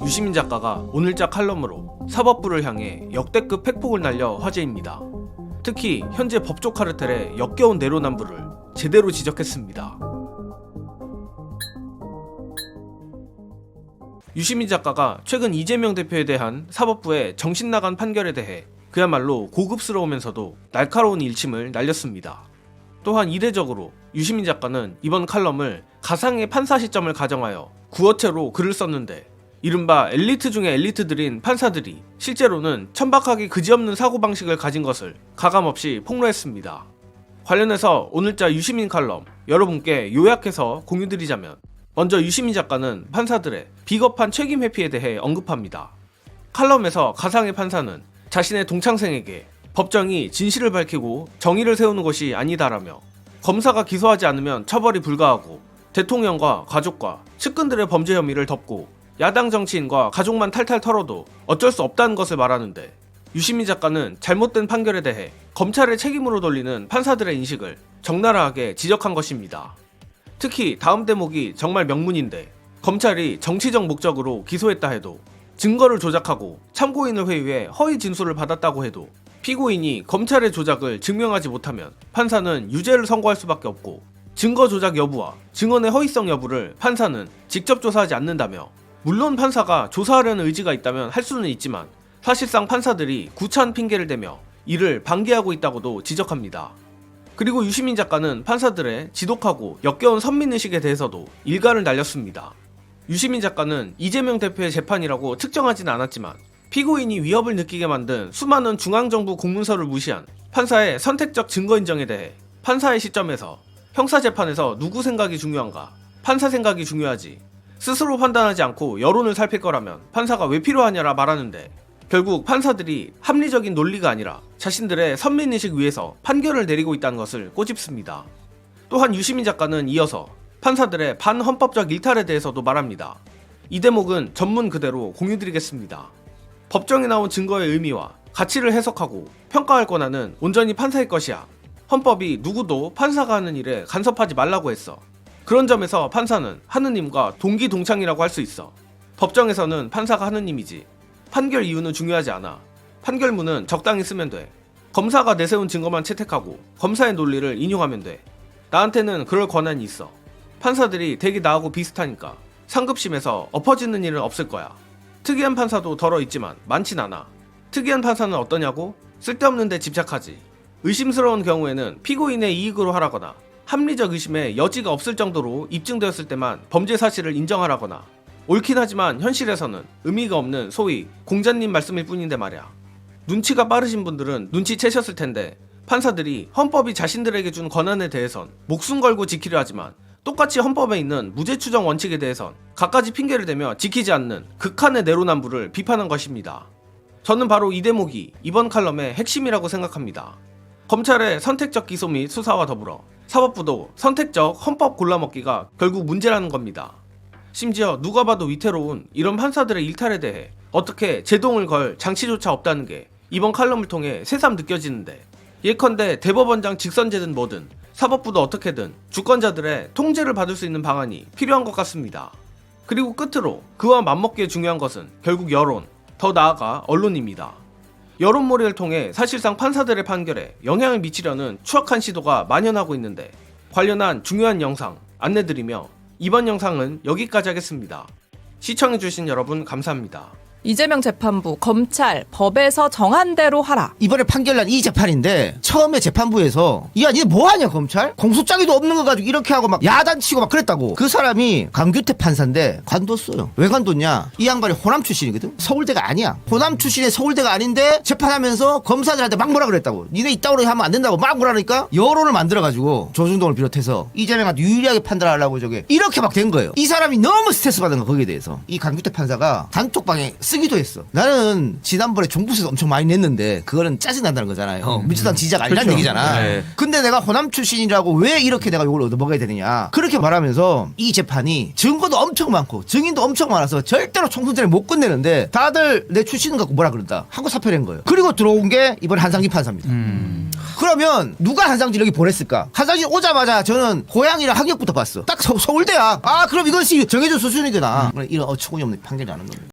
유시민 작가가 오늘자 칼럼으로 사법부를 향해 역대급 팩폭을 날려 화제입니다. 특히 현재 법조 카르텔의 역겨운 내로남불을 제대로 지적했습니다. 유시민 작가가 최근 이재명 대표에 대한 사법부의 정신나간 판결에 대해 그야말로 고급스러우면서도 날카로운 일침을 날렸습니다. 또한 이례적으로 유시민 작가는 이번 칼럼을 가상의 판사 시점을 가정하여 구어체로 글을 썼는데, 이른바 엘리트 중의 엘리트들인 판사들이 실제로는 천박하게 그지없는 사고방식을 가진 것을 가감없이 폭로했습니다. 관련해서 오늘자 유시민 칼럼 여러분께 요약해서 공유드리자면, 먼저 유시민 작가는 판사들의 비겁한 책임 회피에 대해 언급합니다. 칼럼에서 가상의 판사는 자신의 동창생에게 법정이 진실을 밝히고 정의를 세우는 것이 아니다라며, 검사가 기소하지 않으면 처벌이 불가하고 대통령과 가족과 측근들의 범죄 혐의를 덮고 야당 정치인과 가족만 탈탈 털어도 어쩔 수 없다는 것을 말하는데, 유시민 작가는 잘못된 판결에 대해 검찰의 책임으로 돌리는 판사들의 인식을 적나라하게 지적한 것입니다. 특히 다음 대목이 정말 명문인데, 검찰이 정치적 목적으로 기소했다 해도, 증거를 조작하고 참고인을 회유해 허위 진술을 받았다고 해도 피고인이 검찰의 조작을 증명하지 못하면 판사는 유죄를 선고할 수밖에 없고, 증거 조작 여부와 증언의 허위성 여부를 판사는 직접 조사하지 않는다며, 물론 판사가 조사하려는 의지가 있다면 할 수는 있지만 사실상 판사들이 구차한 핑계를 대며 이를 방기하고 있다고도 지적합니다. 그리고 유시민 작가는 판사들의 지독하고 역겨운 선민의식에 대해서도 일갈을 날렸습니다. 유시민 작가는 이재명 대표의 재판이라고 특정하진 않았지만 피고인이 위협을 느끼게 만든 수많은 중앙정부 공문서를 무시한 판사의 선택적 증거 인정에 대해 판사의 시점에서 형사재판에서 누구 생각이 중요한가, 판사 생각이 중요하지, 스스로 판단하지 않고 여론을 살필 거라면 판사가 왜 필요하냐라 말하는데, 결국 판사들이 합리적인 논리가 아니라 자신들의 선민의식 위에서 판결을 내리고 있다는 것을 꼬집습니다. 또한 유시민 작가는 이어서 판사들의 반헌법적 일탈에 대해서도 말합니다. 이 대목은 전문 그대로 공유드리겠습니다. 법정에 나온 증거의 의미와 가치를 해석하고 평가할 권한은 온전히 판사의 것이야. 헌법이 누구도 판사가 하는 일에 간섭하지 말라고 했어. 그런 점에서 판사는 하느님과 동기동창이라고 할 수 있어. 법정에서는 판사가 하느님이지. 판결 이유는 중요하지 않아. 판결문은 적당히 쓰면 돼. 검사가 내세운 증거만 채택하고 검사의 논리를 인용하면 돼. 나한테는 그럴 권한이 있어. 판사들이 대개 나하고 비슷하니까 상급심에서 엎어지는 일은 없을 거야. 특이한 판사도 덜어 있지만 많진 않아. 특이한 판사는 어떠냐고? 쓸데없는 데 집착하지. 의심스러운 경우에는 피고인의 이익으로 하라거나 합리적 의심에 여지가 없을 정도로 입증되었을 때만 범죄 사실을 인정하라거나, 옳긴 하지만 현실에서는 의미가 없는 소위 공자님 말씀일 뿐인데 말이야. 눈치가 빠르신 분들은 눈치채셨을 텐데, 판사들이 헌법이 자신들에게 준 권한에 대해선 목숨 걸고 지키려 하지만 똑같이 헌법에 있는 무죄 추정 원칙에 대해선 갖가지 핑계를 대며 지키지 않는 극한의 내로남불을 비판한 것입니다. 저는 바로 이 대목이 이번 칼럼의 핵심이라고 생각합니다. 검찰의 선택적 기소 및 수사와 더불어 사법부도 선택적 헌법 골라먹기가 결국 문제라는 겁니다. 심지어 누가 봐도 위태로운 이런 판사들의 일탈에 대해 어떻게 제동을 걸 장치조차 없다는 게 이번 칼럼을 통해 새삼 느껴지는데, 예컨대 대법원장 직선제든 뭐든 사법부도 어떻게든 주권자들의 통제를 받을 수 있는 방안이 필요한 것 같습니다. 그리고 끝으로 그와 맞먹기에 중요한 것은 결국 여론, 더 나아가 언론입니다. 여론몰이를 통해 사실상 판사들의 판결에 영향을 미치려는 추악한 시도가 만연하고 있는데, 관련한 중요한 영상 안내드리며 이번 영상은 여기까지 하겠습니다. 시청해주신 여러분 감사합니다. 이재명 재판부, 검찰, 법에서 정한 대로 하라. 이번에 판결 난 이 재판인데, 처음에 재판부에서 야 니네 뭐하냐 검찰? 공소장에도 없는 거 가지고 이렇게 하고 막 야단치고 막 그랬다고. 그 사람이 강규태 판사인데 관뒀어요. 왜 관뒀냐? 이 양반이 호남 출신이거든. 서울대가 아니야. 호남 출신의 서울대가 아닌데 재판하면서 검사들한테 막 뭐라 그랬다고. 니네 이따구로 하면 안 된다고 막 뭐라 그러니까 여론을 만들어가지고 조중동을 비롯해서 이재명한테 유리하게 판단하려고 저게 이렇게 막 된 거예요. 이 사람이 너무 스트레스 받은 거 거기에 대해서. 이 강규태 판사가 단톡방에 쓰기도 했어. 나는 지난번에 종부세도 엄청 많이 냈는데 그거는 짜증난다는 거잖아요. 민주당 지지자가 아니라는 그렇죠. 얘기잖아. 네. 근데 내가 호남 출신이라고 왜 이렇게 내가 욕을 얻어먹어야 되느냐. 그렇게 말하면서 이 재판이 증거도 엄청 많고 증인도 엄청 많아서 절대로 총선 전에 못 끝내는데 다들 내 출신은 갖고 뭐라 그런다. 한국 사표낸 거예요. 그리고 들어온 게 이번 한상진 판사입니다. 그러면 누가 한상진 여기 보냈을까? 한상진 오자마자 저는 고향이랑 학력부터 봤어. 딱 서울대야. 아 그럼 이것이 정해준 수준이구나. 이런 어처구니 없는 판결이 나는 겁니다.